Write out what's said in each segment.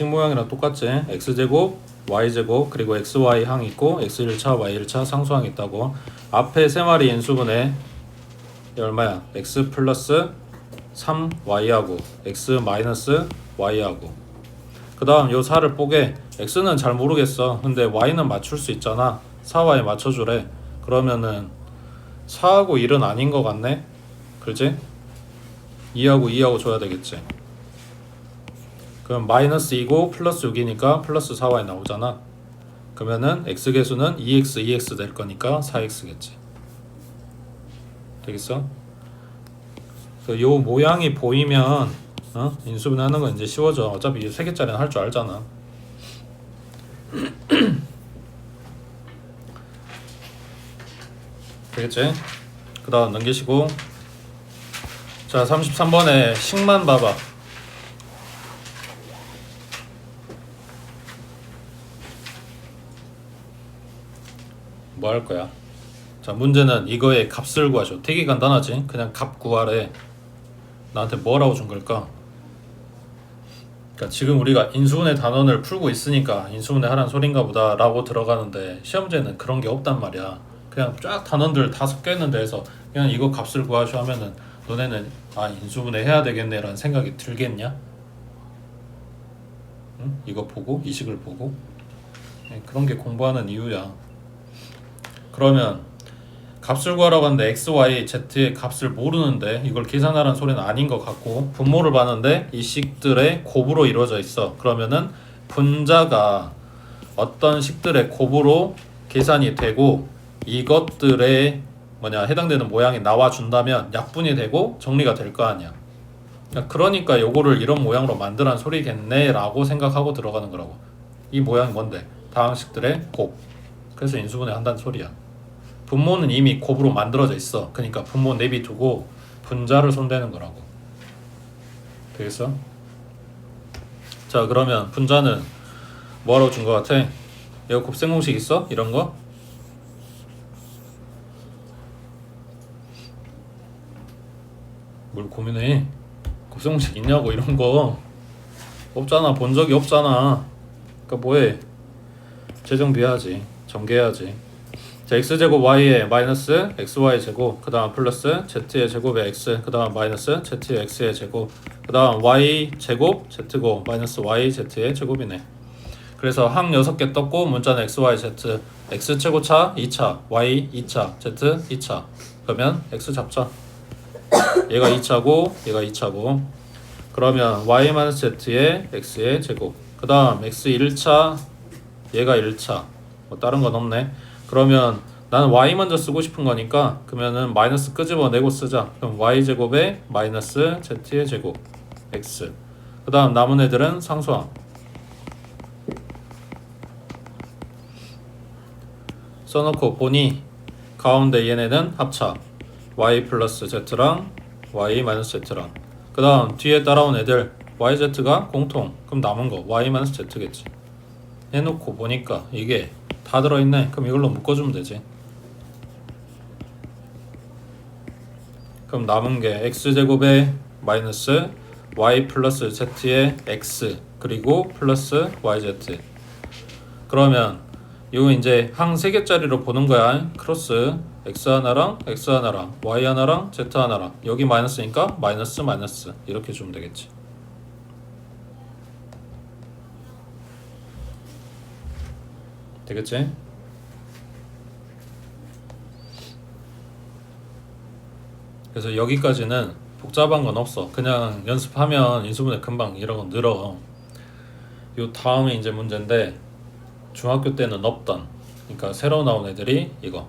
모양이랑 똑같지? x제곱 y제곱 그리고 xy 항 있고 x1차 y1차 상수항 있다고. 앞에 세 마리 인수분해 이 얼마야? x 플러스 3y하고 x 마이너스 y하고 그 다음 요 4를 뽀개. x는 잘 모르겠어. 근데 y는 맞출 수 있잖아. 4y 맞춰주래. 그러면은 4하고 1은 아닌 것 같네. 그렇지? 2하고 2하고 줘야 되겠지. 그럼 마이너스 2고 플러스 6이니까 플러스 4y 나오잖아. 그러면은 x계수는 2x, 2x 될 거니까 4x겠지. 되겠어? 요 모양이 보이면 인수분해하는 건 이제 쉬워져. 어차피 3개짜리는 할 줄 알잖아. 되겠지? 그 다음 넘기시고 자 33번에 식만 봐봐. 뭐 할 거야? 자 문제는 이거의 값을 구하죠. 되게 간단하지? 그냥 값 구하래. 나한테 뭐라고 준 걸까? 그러니까 지금 우리가 인수분해 단원을 풀고 있으니까 인수분해 하란 소린가 보다 라고 들어가는데 시험지에는 그런 게 없단 말이야. 그냥 쫙 단원들 다 섞여 있는 데에서 그냥 이거 값을 구하셔 하면은 너네는 아 인수분해 해야 되겠네 라는 생각이 들겠냐? 응? 이거 보고 이 식을 보고 그런 게 공부하는 이유야. 그러면 값을 구하라고 하는데 x, y, z의 값을 모르는데 이걸 계산하라는 소리는 아닌 것 같고 분모를 봤는데 이 식들의 곱으로 이루어져 있어. 그러면은 분자가 어떤 식들의 곱으로 계산이 되고 이것들의 해당되는 모양이 나와준다면 약분이 되고 정리가 될 거 아니야. 그러니까 요거를 이런 모양으로 만드란 소리겠네 라고 생각하고 들어가는 거라고. 이 모양이 뭔데? 다항식들의 곱. 그래서 인수분해 한다는 소리야. 분모는 이미 곱으로 만들어져 있어. 그러니까 분모 내비두고 분자를 손대는 거라고. 되겠어? 자 그러면 분자는 뭐하러 준 거 같아? 이거 곱셈 공식 있어? 이런 거? 뭘 고민해? 곱셈 공식 있냐고 이런 거 없잖아. 본 적이 없잖아. 그러니까 뭐해? 재정비해야지. 전개해야지. 자 x제곱 y에 마이너스 xy 제곱 그 다음 플러스 z의 제곱에 x 그 다음 마이너스 z의 x의 제곱 그 다음 y 제곱 z고 마이너스 y z의 제곱이네. 그래서 항 6개 떴고 문자는 x, y, z x 최고차 2차 y 2차 z 2차 그러면 x 잡자. 얘가 2차고 얘가 2차고 그러면 y 마이너스 z의 x의 제곱 그 다음 x 1차 얘가 1차 뭐 다른 건 없네. 그러면 나는 y 먼저 쓰고 싶은 거니까 그러면은 마이너스 끄집어내고 쓰자. 그럼 y 제곱에 마이너스 z의 제곱 x 그 다음 남은 애들은 상수항 써놓고 보니 가운데 얘네는 합차 y 플러스 z랑 y 마이너스 z랑 그 다음 뒤에 따라온 애들 yz가 공통. 그럼 남은 거 y 마이너스 z겠지. 해놓고 보니까 이게 다 들어있네. 그럼 이걸로 묶어주면 되지. 그럼 남은 게 x제곱에 마이너스 y 플러스 z의 x 그리고 플러스 yz. 그러면 이거 이제 항 3개짜리로 보는 거야. 크로스 x 하나랑 x 하나랑 y 하나랑 z 하나랑 여기 마이너스니까 마이너스 마이너스 이렇게 주면 되겠지. 되겠지? 그래서 여기까지는 복잡한 건 없어. 그냥 연습하면 인수분해 금방 이런 건 늘어. 요 다음에 이제 문제인데 중학교 때는 없던 그러니까 새로 나온 애들이 이거.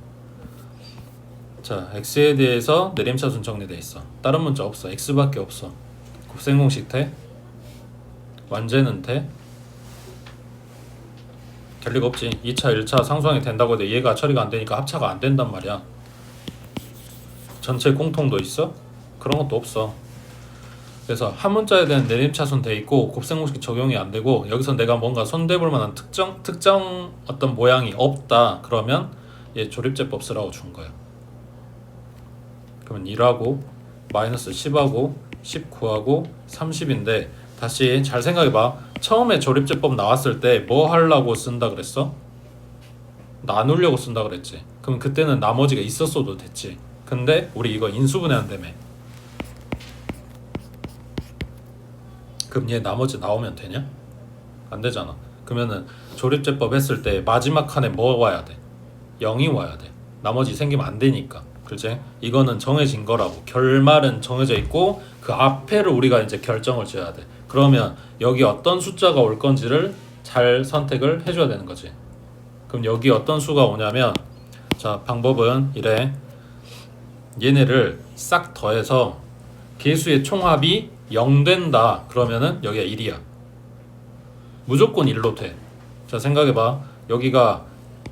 자 x에 대해서 내림차순 정리돼 있어. 다른 문자 없어. x밖에 없어. 곱셈 공식 돼? 완제는 돼? 될 리가 없지. 2차 1차 상수항이 된다고 해도 얘가 처리가 안 되니까 합차가 안 된단 말이야. 전체 공통도 있어? 그런 것도 없어. 그래서 한 문자에 대한 내림차순 돼 있고 곱셈 공식 적용이 안 되고 여기서 내가 뭔가 손대볼 만한 특정 어떤 모양이 없다 그러면 얘 조립제법 쓰라고 준 거야. 그러면 1하고 마이너스 10하고 19하고 30인데 다시 잘 생각해봐. 처음에 조립제법 나왔을 때 뭐 하려고 쓴다 그랬어? 나누려고 쓴다 그랬지. 그럼 그때는 나머지가 있었어도 됐지. 근데 우리 이거 인수분해한다며. 그럼 얘 나머지 나오면 되냐? 안 되잖아. 그러면은 조립제법 했을 때 마지막 칸에 뭐 와야 돼? 0이 와야 돼. 나머지 생기면 안 되니까. 그렇지? 이거는 정해진 거라고. 결말은 정해져 있고 그 앞에를 우리가 이제 결정을 지어야 돼. 그러면 여기 어떤 숫자가 올 건지를 잘 선택을 해줘야 되는 거지. 그럼 여기 어떤 수가 오냐면, 자, 방법은 이래. 얘네를 싹 더해서 개수의 총합이 0 된다. 그러면은 여기가 1이야. 무조건 1로 돼. 자, 생각해봐. 여기가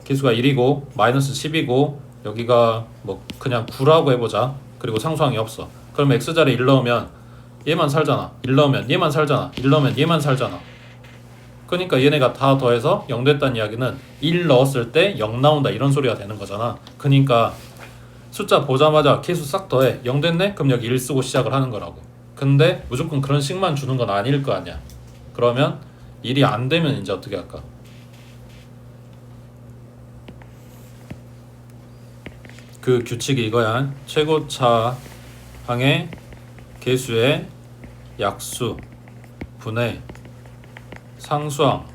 개수가 1이고 마이너스 10이고 여기가 뭐 그냥 9라고 해보자. 그리고 상수항이 없어. 그럼 x자리에 1 넣으면 얘만 살잖아. 1 넣으면 얘만 살잖아. 1 넣으면 얘만 살잖아. 그러니까 얘네가 다 더해서 0 됐다는 이야기는 1 넣었을 때 0 나온다 이런 소리가 되는 거잖아. 그러니까 숫자 보자마자 개수 싹 더해. 0 됐네? 그럼 여기 1 쓰고 시작을 하는 거라고. 근데 무조건 그런 식만 주는 건 아닐 거 아니야. 그러면 1이 안 되면 이제 어떻게 할까? 그 규칙이 이거야. 최고차항의 개수의 약수 분의 상수항의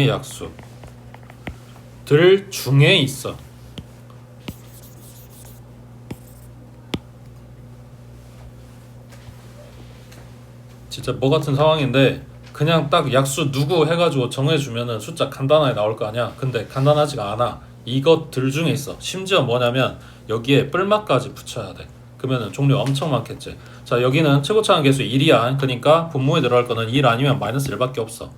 약수 들 중에 있어. 진짜 뭐 같은 상황인데 그냥 딱 약수 누구 해가지고 정해주면은 숫자 간단하게 나올 거 아니야. 근데 간단하지가 않아. 이것들 중에 있어. 심지어 뭐냐면 여기에 뿔맛까지 붙여야 돼. 그러면은 종류 엄청 많겠지. 자, 여기는 최고차항 개수 1이야. 그러니까 분모에 들어갈 거는 1 아니면 마이너스 1밖에 없어.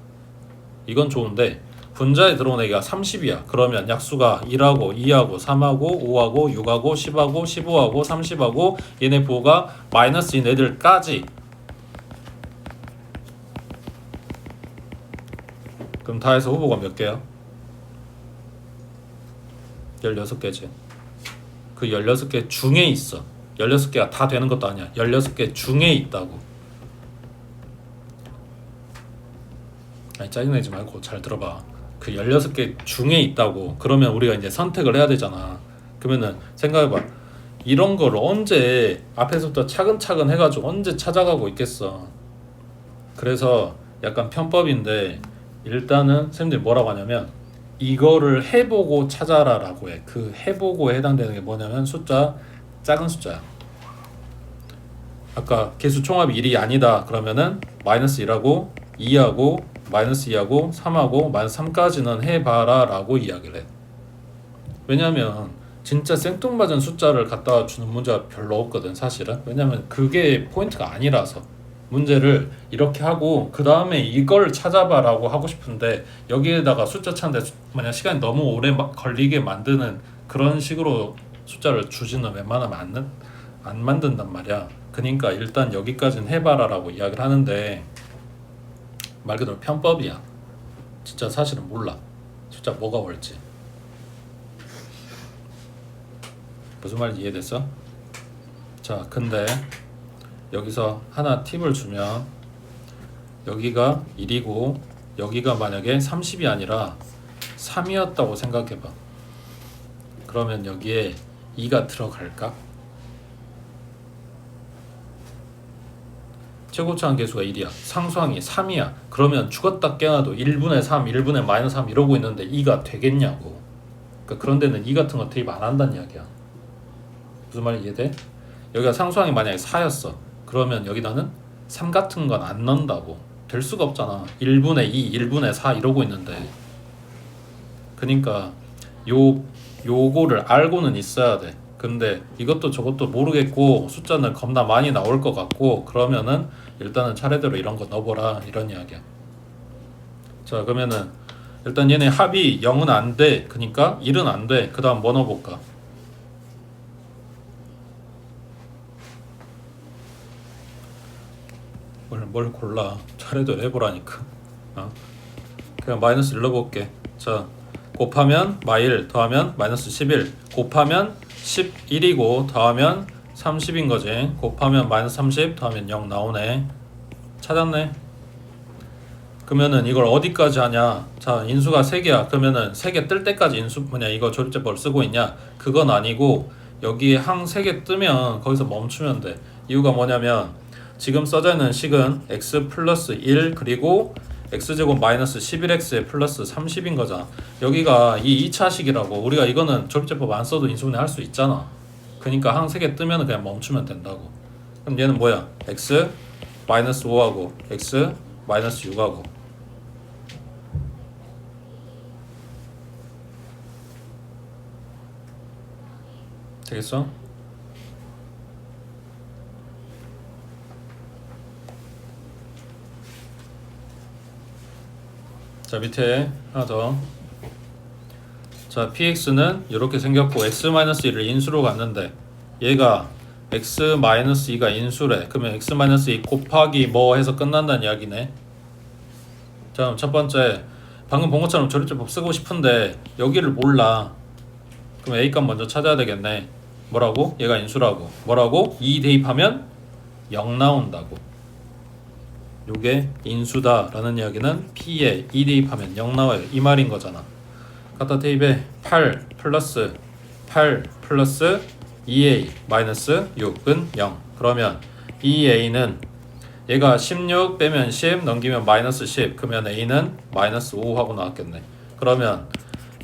이건 좋은데 분자에 들어온 애가 30이야. 그러면 약수가 1하고 2하고 3하고 5하고 6하고 10하고 15하고 30하고 얘네 부호가 마이너스인 애들까지. 그럼 다 해서 후보가 몇 개야? 16개지. 그 16개 중에 있어. 16개가 다 되는 것도 아니야. 16개 중에 있다고. 아니, 짜증내지 말고 잘 들어봐. 그 16개 중에 있다고. 그러면 우리가 이제 선택을 해야 되잖아. 그러면은 생각해봐. 이런 걸 언제 앞에서부터 차근차근 해가지고 언제 찾아가고 있겠어. 그래서 약간 편법인데 일단은 선생님들이 뭐라고 하냐면 이거를 해보고 찾아라 라고 해. 그 해보고에 해당되는 게 뭐냐면 숫자, 작은 숫자야. 아까 개수 총합이 1이 아니다 그러면은 마이너스 1하고 2하고 마이너스 2하고 3하고 마이너스 3까지는 해봐라 라고 이야기를 해. 왜냐면 진짜 생뚱맞은 숫자를 갖다 주는 문제가 별로 없거든 사실은. 왜냐면 그게 포인트가 아니라서. 문제를 이렇게 하고 그 다음에 이걸 찾아봐 라고 하고 싶은데 여기에다가 숫자 찾는데 만약 시간이 너무 오래 걸리게 만드는 그런 식으로 숫자를 주지는 웬만하면 안 만든단 말이야. 그러니까 일단 여기까지는 해봐라 라고 이야기를 하는데 말 그대로 편법이야. 진짜 사실은 몰라 숫자 뭐가 올지. 무슨 말인지 이해됐어? 자, 근데 여기서 하나 팁을 주면 여기가 1이고 여기가 만약에 30이 아니라 3이었다고 생각해봐. 그러면 여기에 2가 들어갈까? 최고차항 개수가 1이야. 상수항이 3이야. 그러면 죽었다 깨어나도 1분의 3, 1분의 마이너스 3 이러고 있는데 2가 되겠냐고. 그러니까 그런 데는 2 같은 거 대입 안 한다는 이야기야. 무슨 말인지 이해돼? 여기가 상수항이 만약에 4였어. 그러면 여기다는 3 같은 건 안 넣는다고. 될 수가 없잖아. 1분의 2, 1분의 4 이러고 있는데. 그러니까 요거를 알고는 있어야 돼. 근데 이것도 저것도 모르겠고 숫자는 겁나 많이 나올 것 같고 그러면은 일단은 차례대로 이런 거 넣어보라 이런 이야기야. 자, 그러면은 일단 얘네 합이 0은 안 돼. 그러니까 1은 안 돼. 그 다음 뭐 넣어볼까? 뭘 골라. 차례대로 해보라니까. 그냥 마이너스 1 넣어볼게. 자, 곱하면 마일 더하면 마이너스 11 곱하면 11이고 더하면 30인 거지. 곱하면 마이너스 30 더하면 0 나오네. 찾았네. 그러면은 이걸 어디까지 하냐? 자, 인수가 3개야. 그러면은 3개 뜰 때까지 인수 이거 조립제법을 쓰고 있냐? 그건 아니고 여기에 항 3개 뜨면 거기서 멈추면 돼. 이유가 뭐냐면 지금 써져 있는 식은 x 플러스 1 그리고 x제곱 마이너스 11x에 플러스 30인 거잖아. 여기가 이 2차식이라고. 우리가 이거는 조립제법 안 써도 인수분해 할 수 있잖아. 그러니까 항 3개 뜨면 그냥 멈추면 된다고. 그럼 얘는 뭐야? x 마이너스 5하고 x 마이너스 6하고 되겠어? 자, 밑에 하나 더. 자, px는 이렇게 생겼고 x-1을 인수로 갔는데 얘가 x-2가 인수래. 그러면 x-2 곱하기 뭐 해서 끝난다는 이야기네. 자, 그럼 첫 번째 방금 본 것처럼 조립제법 쓰고 싶은데 여기를 몰라. 그럼 A값 먼저 찾아야 되겠네. 뭐라고? 얘가 인수라고. 뭐라고? 2 대입하면 0 나온다고. 요게 인수다 라는 이야기는 P에 2 대입하면 0 나와요. 이 말인 거잖아. 갖다 대입해. 8 플러스 2A 마이너스 6은 0. 그러면 2A는 얘가 16 빼면 10 넘기면 마이너스 10. 그러면 A는 마이너스 5 하고 나왔겠네. 그러면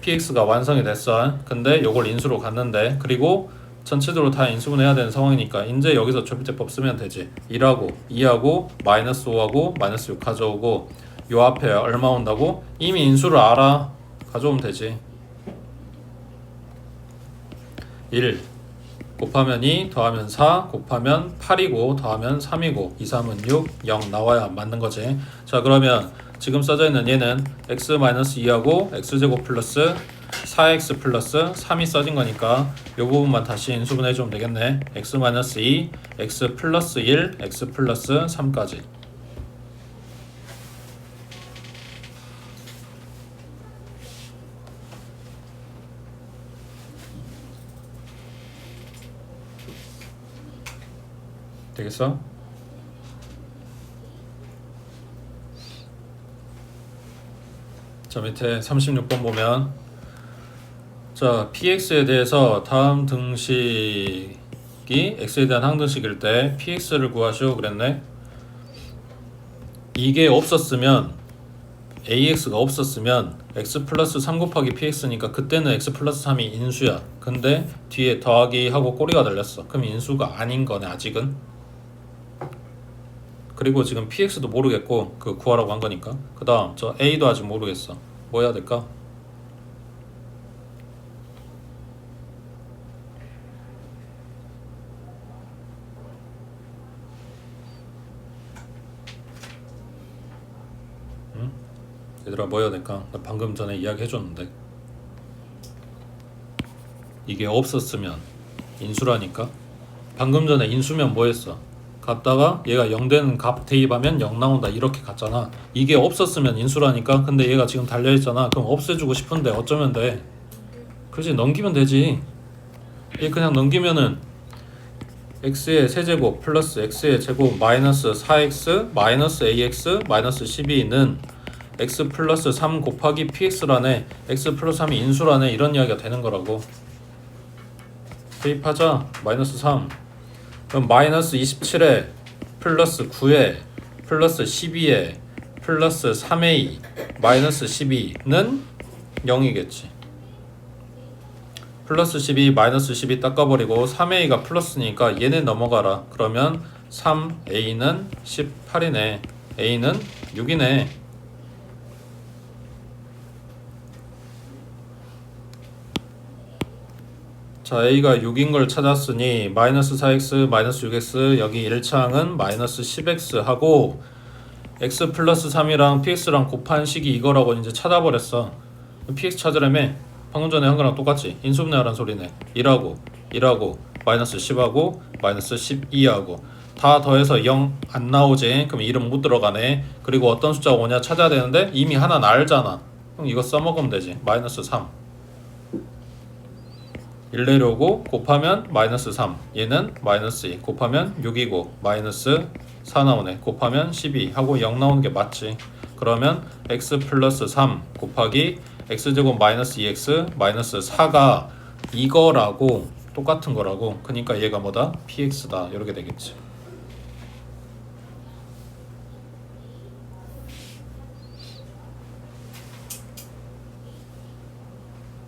PX가 완성이 됐어. 근데 요걸 인수로 갔는데 그리고 전체적으로 다 인수분해야 되는 상황이니까 이제 여기서 조립제법 쓰면 되지. 1하고 2하고 마이너스 5하고 마이너스 6 가져오고 요 앞에 얼마 온다고? 이미 인수를 알아. 가져오면 되지. 1 곱하면 2 더하면 4 곱하면 8이고 더하면 3이고 2, 3은 6, 0 나와야 맞는 거지. 자, 그러면 지금 써져 있는 얘는 x-2하고 x제곱 플러스 4x 플러스 3이 써진 거니까 이 부분만 다시 인수분해 주면 되겠네. x-2, x 플러스 1, x 플러스 3까지. 되겠어? 자, 밑에 36번 보면 자, px에 대해서 다음 등식이 x에 대한 항등식일 때 px를 구하시오 그랬네. 이게 없었으면 ax가 없었으면 x 플러스 3 곱하기 px니까 그때는 x 플러스 3이 인수야. 근데 뒤에 더하기 하고 꼬리가 달렸어. 그럼 인수가 아닌 거네 아직은. 그리고 지금 px도 모르겠고 그 구하라고 한 거니까. 그 다음 저 a도 아직 모르겠어. 뭐 해야 될까? 응? 얘들아 뭐 해야 될까? 나 방금 전에 이야기 해줬는데 이게 없었으면 인수라니까. 방금 전에 인수면 뭐 했어? 갔다가 얘가 0 되는 값 대입하면 0 나온다 이렇게 갔잖아. 이게 없었으면 인수라니까. 근데 얘가 지금 달려있잖아. 그럼 없애주고 싶은데 어쩌면 돼? 그렇지, 넘기면 되지. 얘 그냥 넘기면은 x의 세제곱 플러스 x의 제곱 마이너스 4x 마이너스 ax 마이너스 12는 x 플러스 3 곱하기 px라네. x 플러스 3이 인수라네. 이런 이야기가 되는 거라고. 대입하자. 마이너스 3 그럼 마이너스 27에 플러스 9에 플러스 12에 플러스 3a 마이너스 12는 0이겠지. 플러스 12 마이너스 12 닦아버리고 3a가 플러스니까 얘네 넘어가라. 그러면 3a는 18이네. a는 6이네. 자, a가 6인 걸 찾았으니 마이너스 4x 마이너스 6x 여기 1차항은 마이너스 10x 하고 x 플러스 3이랑 px랑 곱한 식이 이거라고 이제 찾아버렸어. px 찾으려면 방금 전에 한 거랑 똑같지. 인수분해하란 소리네. 1하고 마이너스 10하고 마이너스 12하고 다 더해서 0 안 나오지. 그럼 이름 못 들어가네. 그리고 어떤 숫자가 오냐 찾아야 되는데 이미 하나는 알잖아. 그럼 이거 써먹으면 되지. 마이너스 3 1 내려오고 곱하면 마이너스 3 얘는 마이너스 2 곱하면 6이고 마이너스 4 나오네. 곱하면 12 하고 0 나오는 게 맞지. 그러면 x 플러스 3 곱하기 x제곱 마이너스 2x 마이너스 4가 이거라고 똑같은 거라고. 그러니까 얘가 뭐다? px다. 이렇게 되겠지.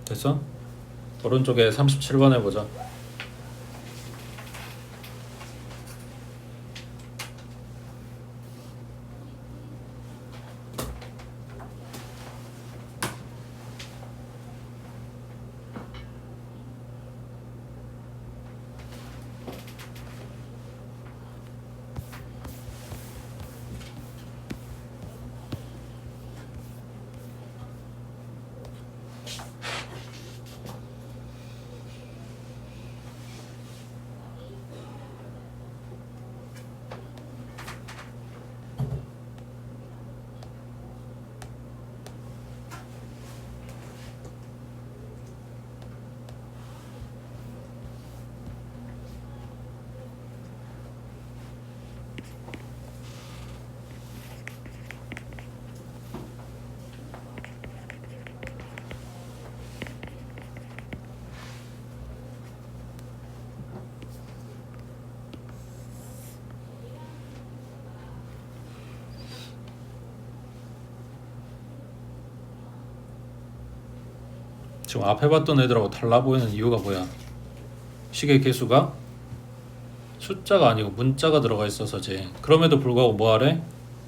됐어? 오른쪽에 37번 해보자. 지금 앞에 봤던 애들하고 달라 보이는 이유가 뭐야? 식의 개수가 숫자가 아니고 문자가 들어가 있어서지. 그럼에도 불구하고 뭐하래?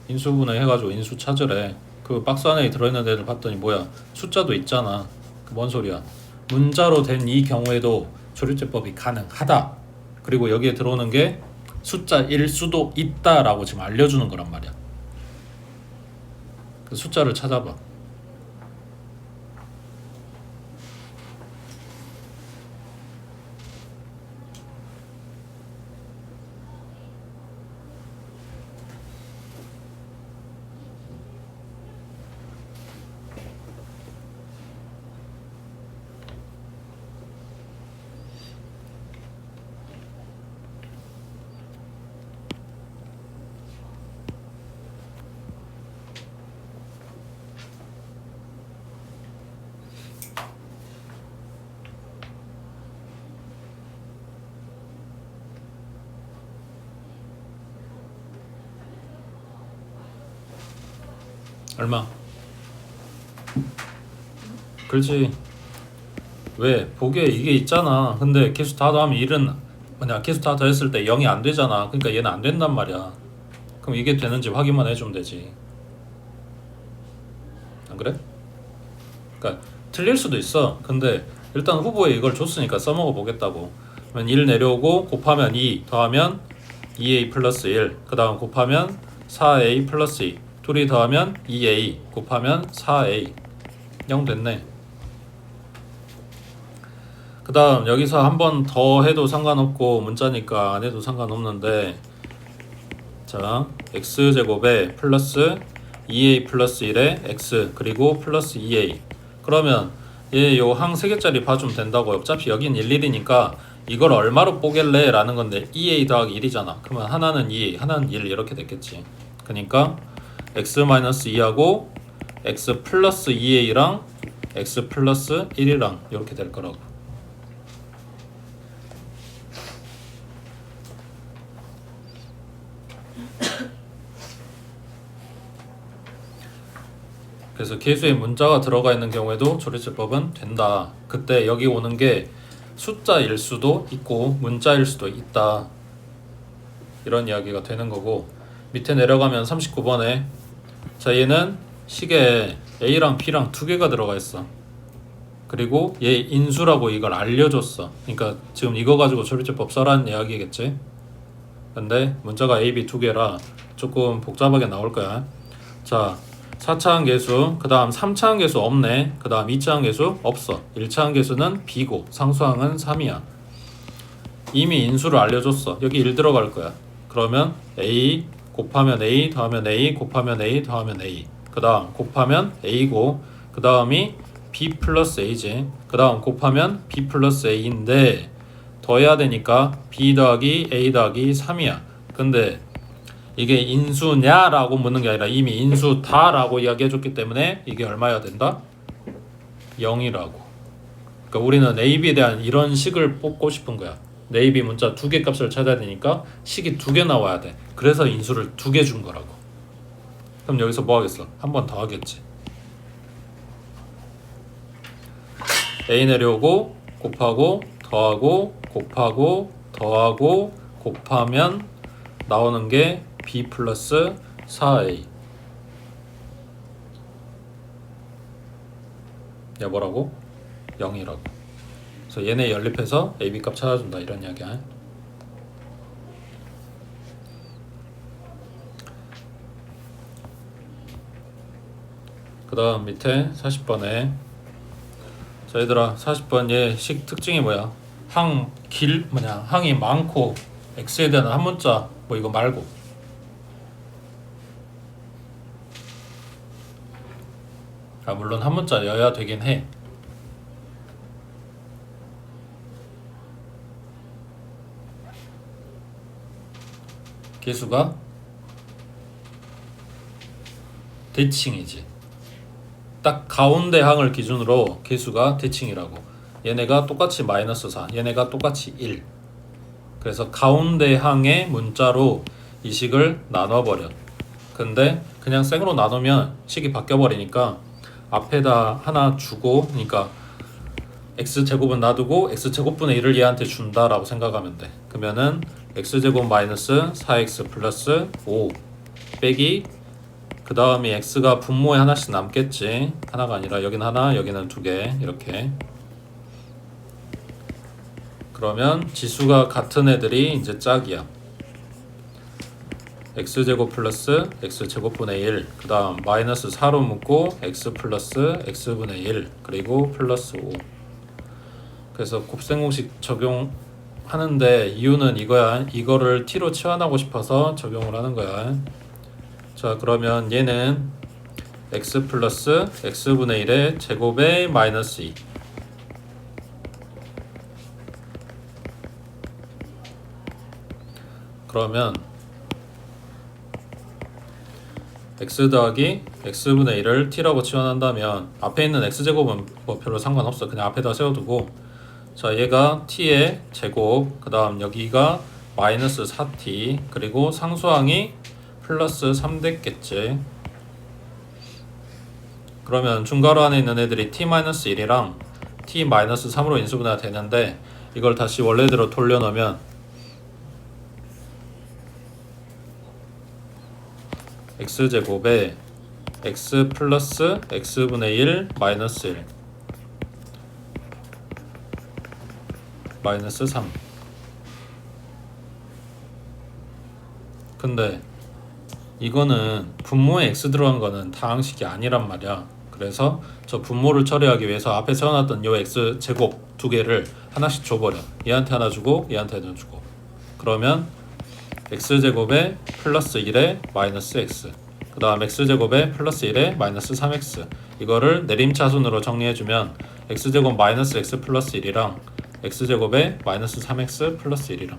인수분해 해가지고 인수 찾으래. 그 박스 안에 들어있는 애들 봤더니 뭐야? 숫자도 있잖아. 뭔 소리야? 문자로 된 이 경우에도 조립제법이 가능하다. 그리고 여기에 들어오는 게 숫자일 수도 있다라고 지금 알려주는 거란 말이야. 그 숫자를 찾아봐. 얼마? 그렇지. 왜? 보기에 이게 있잖아. 근데 개수 다 더하면 1은 뭐냐? 개수 다 더했을 때 0이 안 되잖아. 그러니까 얘는 안 된단 말이야. 그럼 이게 되는지 확인만 해주면 되지. 안 그래? 그러니까 틀릴 수도 있어. 근데 일단 후보에 이걸 줬으니까 써먹어 보겠다고. 그러면 1 내려오고 곱하면 2 더하면 2a 플러스 1. 그 다음 곱하면 4a 플러스 2. 둘이 더하면 2a 곱하면 4a. 0 됐네. 그 다음 여기서 한 번 더 해도 상관없고 문자니까 안 해도 상관없는데, 자 x제곱에 플러스 2a 플러스 1에 x 그리고 플러스 2a. 그러면 얘 요 항 3개짜리 봐주면 된다고. 어차피 여긴 11이니까 이걸 얼마로 뽀갤래? 라는 건데 2a 더하기 1이잖아. 그러면 하나는 2, 하나는 1 이렇게 됐겠지. 그러니까 x-2하고 x 플러스 2a랑 x 플러스 1이랑 이렇게 될 거라고. 그래서 개수에 문자가 들어가 있는 경우에도 조립제법은 된다. 그때 여기 오는 게 숫자일 수도 있고 문자일 수도 있다. 이런 이야기가 되는 거고, 밑에 내려가면 39번에 자 얘는 식에 A랑 B랑 두 개가 들어가 있어. 그리고 얘 인수라고 이걸 알려줬어. 그러니까 지금 이거 가지고 조립제법 써라는 이야기겠지. 근데 문자가 A, B 두 개라 조금 복잡하게 나올 거야. 자 4차항 계수, 그 다음 3차항 계수 없네. 그 다음 2차항 계수 없어. 1차항 계수는 B고 상수항은 3이야. 이미 인수를 알려줬어. 여기 1 들어갈 거야. 그러면 A 곱하면 A 더하면 A 곱하면 A 더하면 A. 그 다음 곱하면 A고 그 다음이 B 플러스 A지. 그 다음 곱하면 B 플러스 A인데 더해야 되니까 B 더하기 A 더하기 3이야. 근데 이게 인수냐라고 묻는 게 아니라 이미 인수다라고 이야기해줬기 때문에 이게 얼마여야 된다? 0이라고. 그러니까 우리는 AB에 대한 이런 식을 뽑고 싶은 거야. AB 문자 2개 값을 찾아야 되니까 식이 2개 나와야 돼. 그래서 인수를 2개 준 거라고. 그럼 여기서 뭐 하겠어? 한 번 더 하겠지. A 내려오고 곱하고 더하고 곱하고 더하고 곱하면 나오는 게 B 플러스 4A. 야 뭐라고? 0이라고. 그래서 얘네 연립해서 AB 값 찾아준다 이런 이야기야. 그 다음 밑에 40번에 자 얘들아 40번 얘 식 특징이 뭐야? 항이 많고 x에 대한 한 문자 뭐 이거 말고 물론 한 문자여야 되긴 해. 개수가 대칭이지. 딱 가운데 항을 기준으로 개수가 대칭이라고. 얘네가 똑같이 마이너스 4, 얘네가 똑같이 1. 그래서 가운데 항의 문자로 이 식을 나눠버려. 근데 그냥 생으로 나누면 식이 바뀌어버리니까 앞에다 하나 주고, 그러니까 x제곱은 놔두고 x제곱분의 1을 얘한테 준다라고 생각하면 돼. 그러면은 x제곱 마이너스 4x 플러스 5 빼기 그 다음이 x가 분모에 하나씩 남겠지. 하나가 아니라 여기는 하나, 여기는 2개 이렇게. 그러면 지수가 같은 애들이 이제 짝이야. x제곱 플러스 x제곱분의 1, 그 다음 마이너스 4로 묶고 x 플러스 x분의 1, 그리고 플러스 5. 그래서 곱셈공식 적용하는데 이유는 이거야. 이거를 t로 치환하고 싶어서 적용을 하는 거야. 자 그러면 얘는 x 플러스 x분의 1의 제곱에 마이너스 2. 그러면 x 더하기 x분의 1을 t라고 치환한다면 앞에 있는 x제곱은 뭐 별로 상관없어. 그냥 앞에다 세워두고 자 얘가 t의 제곱, 그 다음 여기가 마이너스 4t, 그리고 상수항이 플러스 3 됐겠지. 그러면 중괄호 안에 있는 애들이 t-1이랑 t-3으로 인수분해가 되는데 이걸 다시 원래대로 돌려놓으면 x제곱에 x 플러스 x분의 1 마이너스 1 마이너스 3. 근데 이거는 분모에 x 들어간 거는 다항식이 아니란 말이야. 그래서 저 분모를 처리하기 위해서 앞에 세워놨던 요 x 제곱 2개를 하나씩 줘버려. 얘한테 하나 주고 얘한테 하나 주고. 그러면 x제곱에 플러스 1에 마이너스 x, 그 다음 x제곱에 플러스 1에 마이너스 3x. 이거를 내림차순으로 정리해주면 x제곱 마이너스 x 플러스 1이랑 x제곱에 마이너스 3x 플러스 1이랑.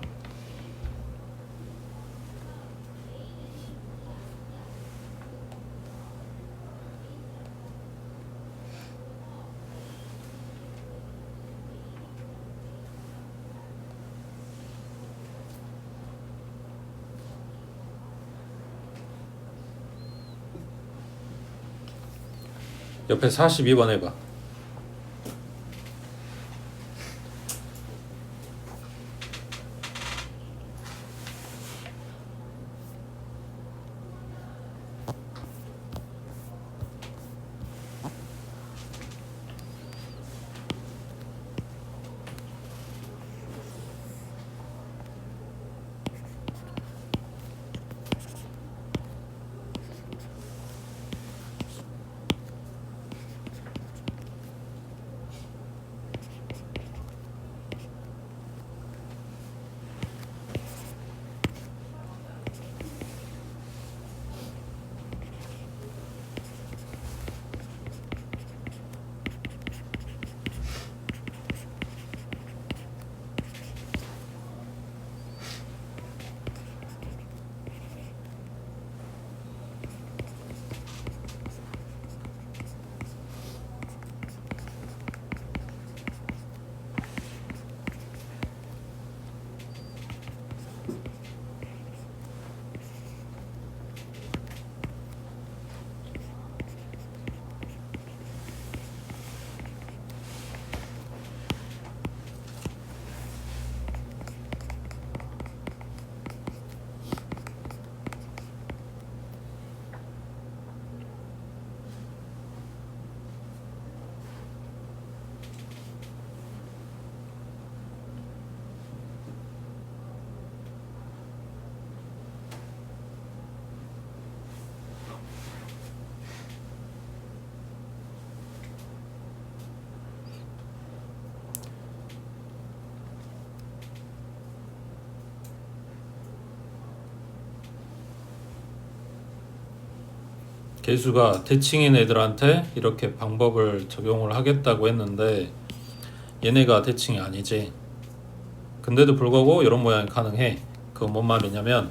옆에 42번 해봐. 개수가 대칭인 애들한테 이렇게 방법을 적용을 하겠다고 했는데 얘네가 대칭이 아니지. 근데도 불구하고 이런 모양이 가능해. 그건 뭔 말이냐면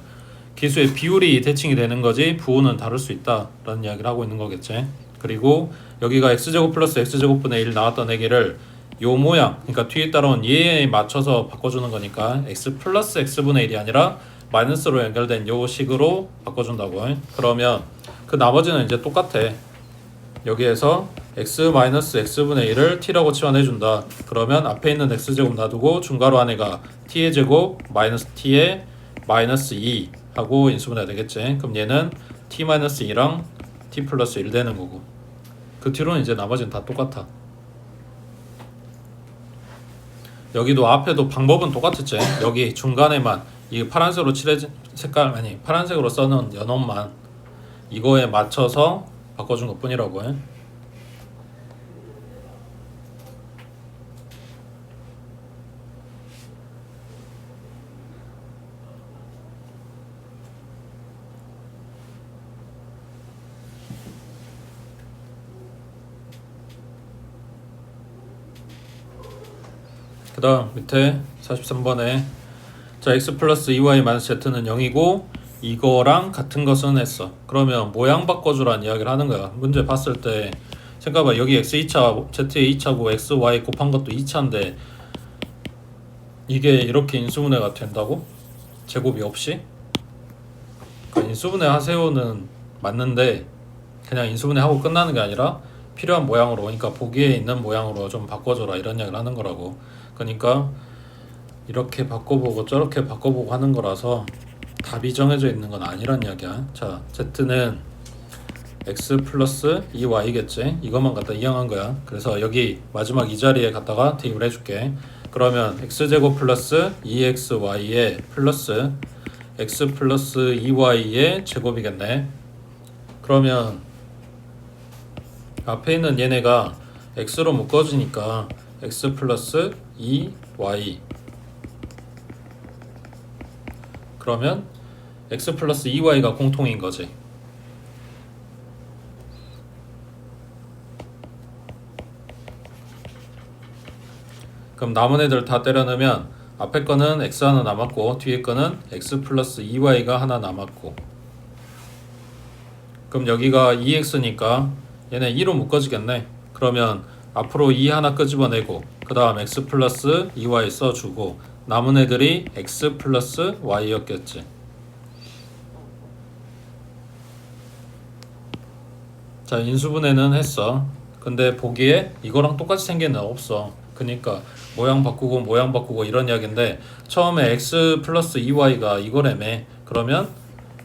개수의 비율이 대칭이 되는 거지 부호는 다를 수 있다 라는 이야기를 하고 있는 거겠지. 그리고 여기가 x제곱 플러스 x제곱분의 1 나왔던 애기를 요 모양, 그러니까 뒤에 따라온 얘에 맞춰서 바꿔주는 거니까 x 플러스 x분의 1이 아니라 마이너스로 연결된 요 식으로 바꿔준다고. 그러면 그 나머지는 이제 똑같아. 여기에서 x 마이너스 x분의 1을 t라고 치환해준다. 그러면 앞에 있는 x제곱 놔두고 중괄호 안에가 t의 제곱 마이너스 t의 마이너스 2 하고 인수분해 되겠지. 그럼 얘는 t 마이너스 2랑 t 플러스 1 되는 거고, 그 뒤로는 이제 나머지는 다 똑같아. 여기도 앞에도 방법은 똑같았지. 여기 중간에만 이 파란색으로 칠해진 색깔, 아니 파란색으로 써놓은 연원만 이거에 맞춰서 바꿔준 것 뿐이라고 해. 그 다음 밑에 43번에 자 x 플러스 2y 마이너스 z는 0이고 이거랑 같은 것은 했어. 그러면 모양 바꿔주라는 이야기를 하는 거야. 문제 봤을 때 생각해봐. 여기 x 2차, z의 2차고 x, y 곱한 것도 2차인데 이게 이렇게 인수분해가 된다고? 제곱이 없이? 그러니까 인수분해 하세요는 맞는데 그냥 인수분해 하고 끝나는 게 아니라 필요한 모양으로, 그러니까 보기에 있는 모양으로 좀 바꿔줘라 이런 이야기를 하는 거라고. 그러니까 이렇게 바꿔보고 저렇게 바꿔보고 하는 거라서 답이 정해져 있는 건 아니란 이야기야. 자, z는 x 플러스 2y겠지. 이것만 갖다 이항한 거야. 그래서 여기 마지막 이 자리에 갖다가 대입을 해줄게. 그러면 x제곱 플러스 2xy의 플러스 x 플러스 2y의 제곱이겠네. 그러면 앞에 있는 얘네가 x로 묶어지니까 x 플러스 2y, 그러면 x 플러스 2y가 공통인 거지. 그럼 남은 애들 다 때려 넣으면 앞에 거는 x 하나 남았고 뒤에 거는 x 플러스 2y가 하나 남았고, 그럼 여기가 2x니까 얘네 2로 묶어지겠네. 그러면 앞으로 2 하나 끄집어내고 그 다음 x 플러스 2y 써주고 남은 애들이 x 플러스 y였겠지. 자, 인수분해는 했어. 근데 보기에 이거랑 똑같이 생긴 애는 없어. 그니까 모양 바꾸고 이런 이야기인데 처음에 x 플러스 2y가 이거라며. 그러면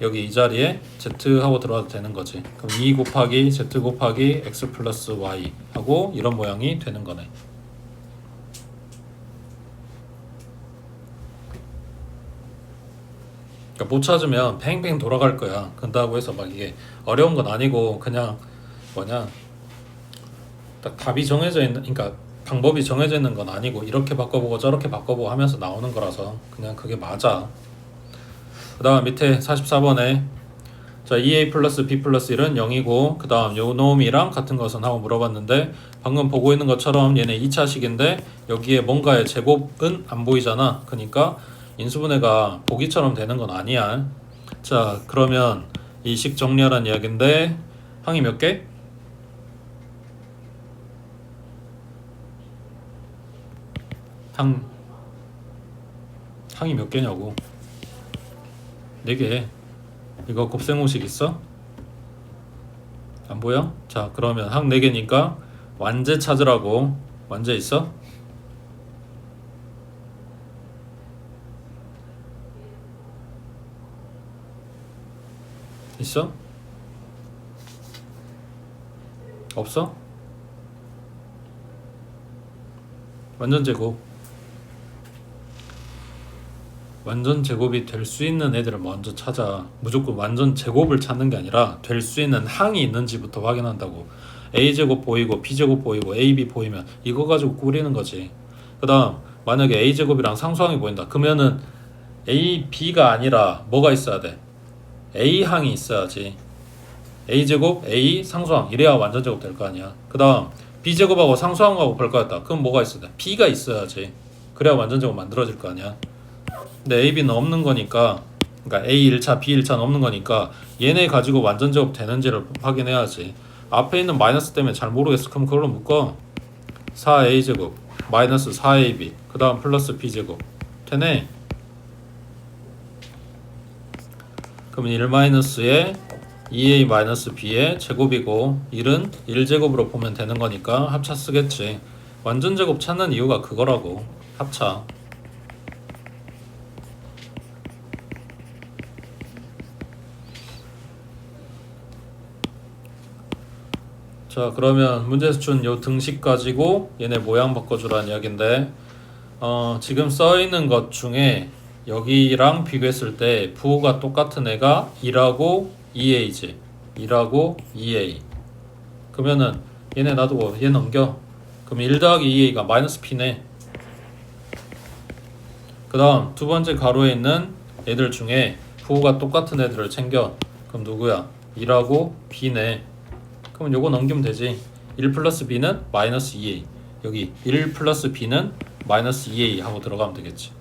여기 이 자리에 z 하고 들어가도 되는 거지. 그럼 2 곱하기 z 곱하기 x 플러스 y 하고 이런 모양이 되는 거네. 그러니까 못 찾으면 팽팽 돌아갈 거야. 그런다고 해서 막 이게 어려운 건 아니고 그냥 뭐냐, 딱 답이 정해져 있는, 그러니까 방법이 정해져 있는 건 아니고 이렇게 바꿔보고 저렇게 바꿔보고 하면서 나오는 거라서 그냥 그게 맞아. 그 다음 밑에 44번에 자 2a 플러스 b 플러스 1은 0이고 그 다음 요 놈이랑 같은 것은 하고 물어봤는데 방금 보고 있는 것처럼 얘네 2차식인데 여기에 뭔가의 제곱은 안 보이잖아. 그러니까 인수분해가 보기처럼 되는 건 아니야. 자, 그러면 이 식 정리하라는 이야기인데 항이 몇 개? 항이 몇 개냐고. 4개. 이거 곱셈공식 있어? 안 보여? 자, 그러면 항 4개니까 완제 찾으라고. 완제 있어? 있어? 없어? 완전 제곱. 완전 제곱이 될 수 있는 애들을 먼저 찾아. 무조건 완전 제곱을 찾는 게 아니라 될 수 있는 항이 있는지부터 확인한다고. a제곱 보이고 b제곱 보이고 ab 보이면 이거 가지고 꾸리는 거지. 그 다음 만약에 a제곱이랑 상수항이 보인다. 그러면은 a, b가 아니라 뭐가 있어야 돼? a항이 있어야지. a제곱 a 상수항 이래야 완전제곱 될 거 아니야. 그 다음 b제곱하고 상수항하고 볼 거였다. 그럼 뭐가 있어야 돼? b가 있어야지. 그래야 완전제곱 만들어질 거 아니야. 근데 ab는 없는 거니까, 그러니까 a 1차 b 1차는 없는 거니까 얘네 가지고 완전제곱 되는지를 확인해야지. 앞에 있는 마이너스 때문에 잘 모르겠어. 그럼 그걸로 묶어. 4a제곱 마이너스 4ab 그 다음 플러스 b제곱 되네. 그럼 1-에 2a-b의 제곱이고 1은 1제곱으로 보면 되는 거니까 합차 쓰겠지. 완전제곱 찾는 이유가 그거라고. 합차. 자, 그러면 문제에서 준 요 등식 가지고 얘네 모양 바꿔주라는 이야기인데, 지금 써있는 것 중에 여기랑 비교했을 때 부호가 똑같은 애가 2하고 2a지. 2하고 2a. 그러면은 얘네 놔두고 얘 넘겨. 그럼 1 더하기 2a가 마이너스 p네. 그 다음 두 번째 가로에 있는 애들 중에 부호가 똑같은 애들을 챙겨. 그럼 누구야? 1하고 b네. 그럼 요거 넘기면 되지. 1 플러스 b는 마이너스 2a. 여기 1 플러스 b는 마이너스 2a 하고 들어가면 되겠지.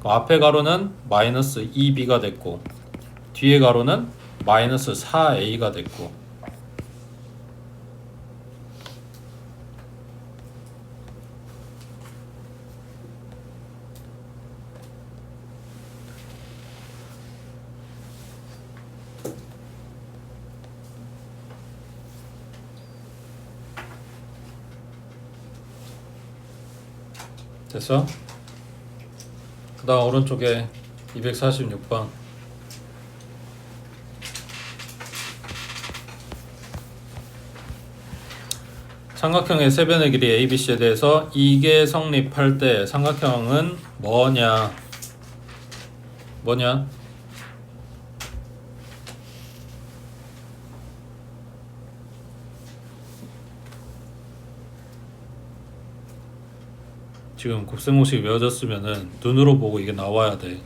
그럼 앞에 가로는 마이너스 2b가 됐고 뒤에 가로는 마이너스 4a가 됐고. 됐어? 그 다음 오른쪽에 246번 삼각형의 세변의 길이 ABC에 대해서 이게 성립할 때 삼각형은 뭐냐? 지금 곱셈공식 외워졌으면은 눈으로 보고 이게 나와야 돼.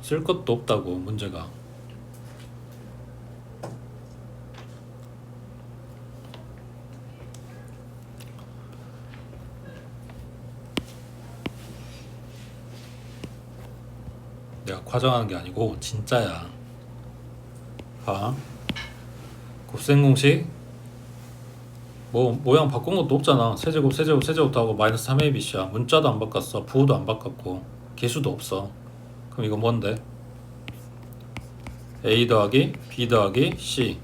쓸 것도 없다고 문제가. 내가 과장하는 게 아니고 진짜야. 봐. 곱셈공식 뭐 모양 바꾼 것도 없잖아. 세제곱 다 하고 마이너스 3abc야. 문자도 안 바꿨어. 부호도 안 바꿨고 개수도 없어. 그럼 이거 뭔데? a 더하기 b 더하기 c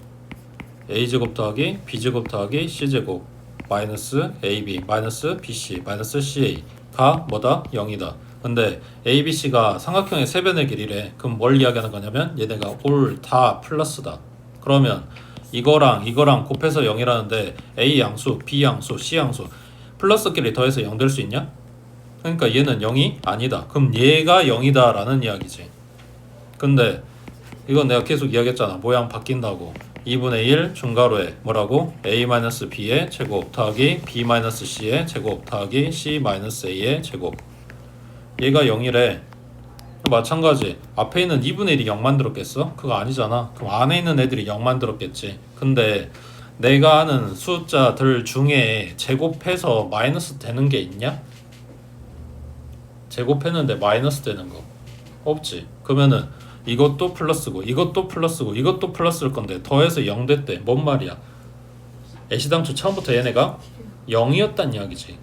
a제곱 더하기 b제곱 더하기 c제곱 마이너스 ab 마이너스 bc 마이너스 ca가 뭐다? 0이다. 근데 abc가 삼각형의 세변의 길이래. 그럼 뭘 이야기하는 거냐면 얘네가 올 다 플러스다. 그러면 이거랑 곱해서 0이라는데 a 양수, b 양수, c 양수 플러스끼리 더해서 0 될 수 있냐? 그러니까 얘는 0이 아니다. 그럼 얘가 0이다 라는 이야기지. 근데 이건 내가 계속 이야기했잖아. 모양 바뀐다고. 2분의 1 중가로에 뭐라고? a-b의 제곱 더하기 b-c의 제곱 더하기 c-a의 제곱. 얘가 0이래. 마찬가지 앞에 있는 2분의 1이 0 만들었겠어? 그거 아니잖아. 그럼 안에 있는 애들이 0 만들었겠지. 근데 내가 아는 숫자들 중에 제곱해서 마이너스 되는 게 있냐? 제곱했는데 마이너스 되는 거 없지. 그러면은 이것도 플러스고 이것도 플러스고 이것도 플러스일 건데 더해서 0 됐대. 뭔 말이야? 애시당초 처음부터 얘네가 0이었단 이야기지.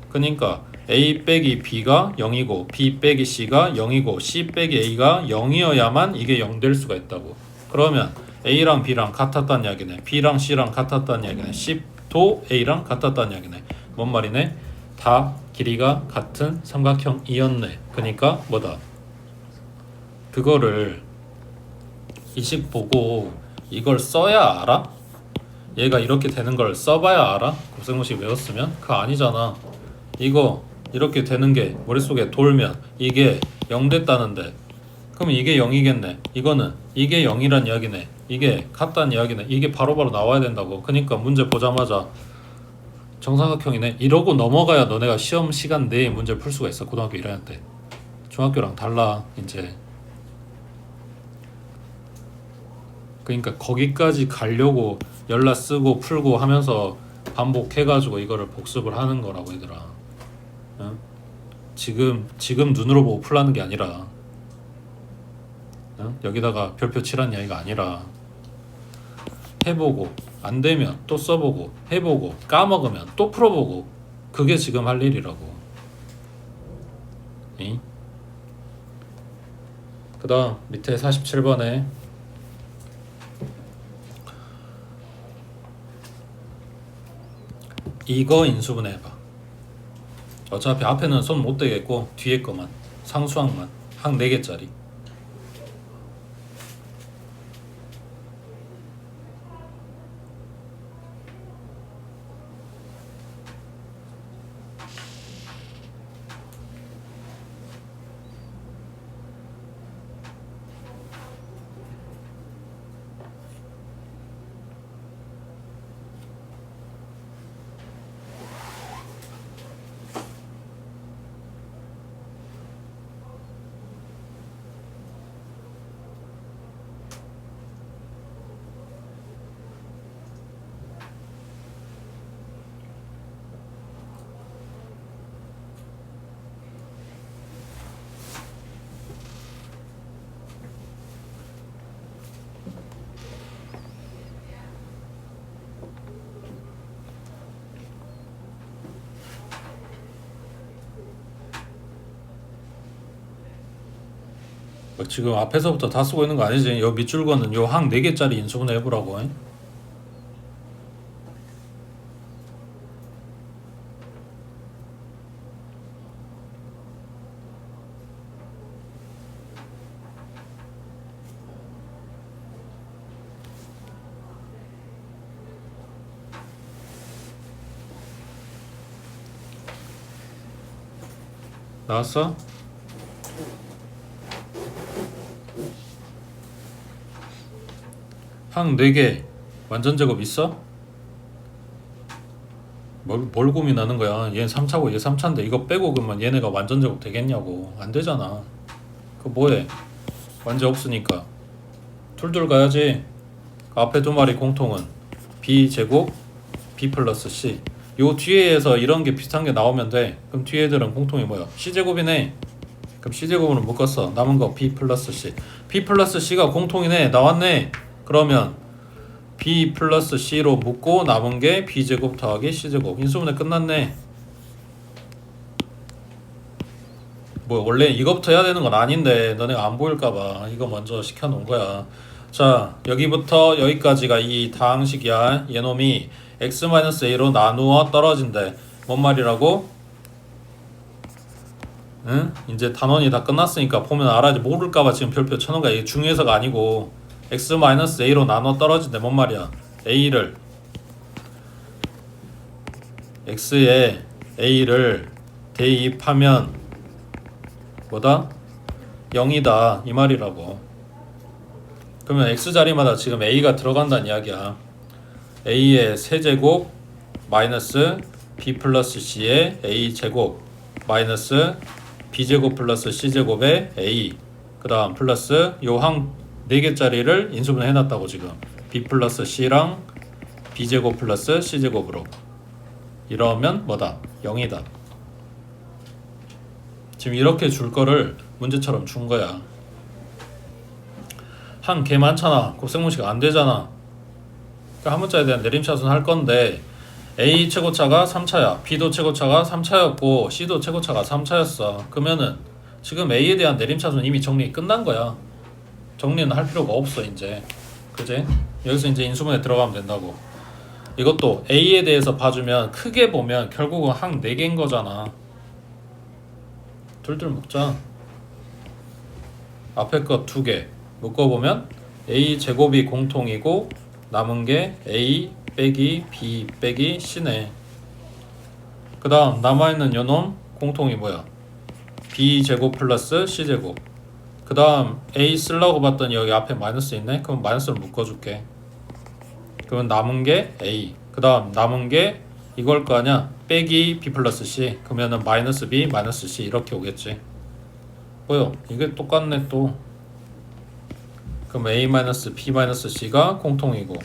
그러니까 a 빼기 b가 0이고 b 빼기 c가 0이고 c 빼기 a가 0이어야만 이게 0 될 수가 있다고. 그러면 a랑 b랑 같았다는 이야기네. b랑 c랑 같았다는 이야기네. c도 a랑 같았다는 이야기네. 뭔 말이네? 다 길이가 같은 삼각형이었네. 그러니까 뭐다? 그거를 이 식 보고 이걸 써야 알아? 얘가 이렇게 되는 걸 써봐야 알아? 곱셈공식 외웠으면? 그거 아니잖아. 이거 이렇게 되는 게 머릿속에 돌면 이게 0 됐다는데 그럼 이게 0이겠네. 이거는 이게 0이란 이야기네. 이게 같다는 이야기네. 이게 바로바로 나와야 된다고. 그러니까 문제 보자마자 정사각형이네 이러고 넘어가야 너네가 시험 시간 내에 문제를 풀 수가 있어. 고등학교 1학년 때. 중학교랑 달라 이제. 그러니까 거기까지 가려고 연락 쓰고 풀고 하면서 반복해가지고 이거를 복습을 하는 거라고 얘들아. 응? 지금 눈으로 보고 풀라는 게 아니라, 응? 여기다가 별표 칠한 이야기가 아니라, 해보고 안 되면 또 써보고 해보고 까먹으면 또 풀어보고, 그게 지금 할 일이라고. 그 다음 밑에 47번에 이거 인수분해 해봐. 어차피 앞에는 손 못 대겠고 뒤에 거만, 상수항만 항 4개짜리. 지금 앞에서부터 다 쓰고 있는 거 아니지? 요 밑줄 거는 요 항 4개짜리 인수분해 해보라고. 나왔어? 항 4개 완전 제곱 있어? 뭘 고민하는 거야? 얘는 3차고 얘 3차인데 이거 빼고 그러면 얘네가 완전 제곱 되겠냐고. 안 되잖아. 그거 뭐해? 완전 없으니까 툴툴 가야지. 앞에 두 마리 공통은 b 제곱 b 플러스 c. 요 뒤에서 이런 게 비슷한 게 나오면 돼. 그럼 뒤에 애들은 공통이 뭐야? c 제곱이네. 그럼 c 제곱으로 묶었어. 남은 거 b 플러스 c. b 플러스 c가 공통이네. 나왔네. 그러면 b 플러스 c로 묶고 남은 게 b제곱 더하기 c제곱. 인수분해 끝났네. 뭐 원래 이거부터 해야 되는 건 아닌데 너네가 안 보일까봐 이거 먼저 시켜놓은 거야. 자, 여기부터 여기까지가 이 다항식이야. 얘놈이 x-a로 나누어 떨어진대. 뭔 말이라고? 응? 이제 단원이 다 끝났으니까 보면 알아야지. 모를까봐 지금 별표 쳐놓은 거야. 이게 중요해서가 아니고 x-a로 나눠 떨어진대. 뭔 말이야? a를 x에 a를 대입하면 뭐다? 0이다 이 말이라고. 그러면 x자리마다 지금 a가 들어간다는 이야기야. a의 세제곱 마이너스 b 플러스 c의 a제곱 마이너스 b제곱 플러스 c제곱의 a, 그 다음 플러스 요 항 4개짜리를 인수분해 해놨다고. 지금 b 플러스 c랑 b제곱 플러스 c제곱으로 이러면 뭐다? 0이다. 지금 이렇게 줄 거를 문제처럼 준 거야. 항 개 많잖아. 곱셈공식 안 되잖아. 그러니까 한 문자에 대한 내림차순 할 건데 A 최고차가 3차야. B도 최고차가 3차였고 C도 최고차가 3차였어. 그러면은 지금 A에 대한 내림차순 이미 정리 끝난 거야. 정리는 할 필요가 없어 이제. 그지? 여기서 이제 인수분해 들어가면 된다고. 이것도 A에 대해서 봐주면 크게 보면 결국은 항 4개인 거잖아. 둘둘 묶자. 앞에 거 2개 묶어보면 A 제곱이 공통이고 남은 게 A 빼기 B 빼기 C네. 그 다음 남아있는 요놈 공통이 뭐야? B 제곱 플러스 C 제곱. 그 다음 A 쓰려고 봤더니 여기 앞에 마이너스 있네? 그럼 마이너스를 묶어줄게. 그러면 남은 게 A. 그 다음 남은 게 이걸 거 아냐? 빼기 B 플러스 C. 그러면은 마이너스 B 마이너스 C 이렇게 오겠지. 뭐요? 이게 똑같네 또. 그럼 a-b-c가 공통이고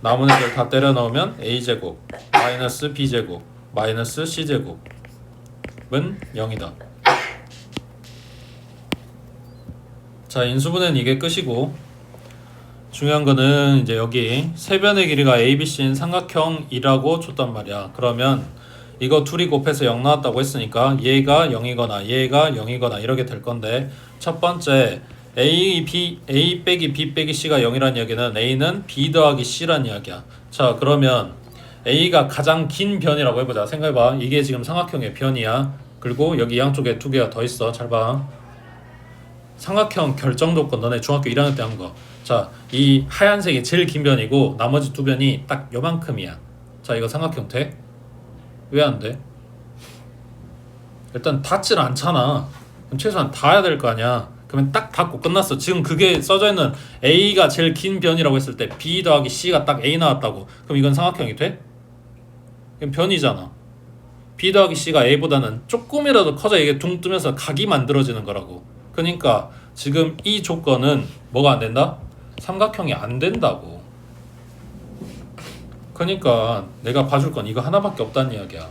남은 애들 다 때려 넣으면 a제곱 마이너스 b제곱 마이너스 c제곱은 0이다. 자, 인수분해는 이게 끝이고 중요한 거는 이제 여기 세 변의 길이가 ABC인 삼각형이라고 줬단 말이야. 그러면 이거 둘이 곱해서 0 나왔다고 했으니까 얘가 0이거나 얘가 0이거나 이렇게 될 건데 첫 번째 A 빼기 B 빼기 C가 0이란 이야기는 A는 B 더하기 C란 이야기야. 자, 그러면 A가 가장 긴 변이라고 해보자. 생각해봐. 이게 지금 삼각형의 변이야. 그리고 여기 양쪽에 두 개가 더 있어. 잘 봐. 삼각형 결정조건 너네 중학교 1학년 때 한 거. 자, 이 하얀색이 제일 긴 변이고 나머지 두 변이 딱 요만큼이야. 자, 이거 삼각형 돼? 왜 안 돼? 일단 닿질 않잖아. 그럼 최소한 닿아야 될 거 아니야. 그러면 딱 닿고 끝났어. 지금 그게 써져 있는 A가 제일 긴 변이라고 했을 때 B 더하기 C가 딱 A 나왔다고. 그럼 이건 삼각형이 돼? 그럼 변이잖아. B 더하기 C가 A보다는 조금이라도 커져 이게 둥 뜨면서 각이 만들어지는 거라고. 그러니까 지금 이 조건은 뭐가 안 된다? 삼각형이 안 된다고. 그러니까 내가 봐줄 건 이거 하나밖에 없다는 이야기야.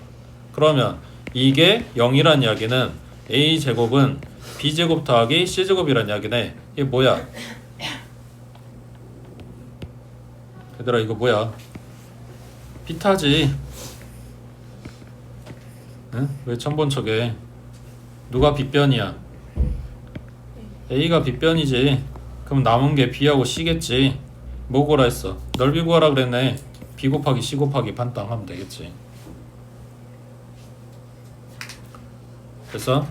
그러면 이게 0이란 이야기는 A제곱은 B제곱 더하기 C제곱이란 이야기네. 이게 뭐야? 얘들아 이거 뭐야? 비타지. 응? 왜 처음 본 척해? 누가 빗변이야? A가 빗변이지. 그럼 남은 게 B하고 C겠지. 뭐 구하라 했어? 넓이 구하라 그랬네. B 곱하기 C 곱하기 반땅 하면 되겠지. 됐어?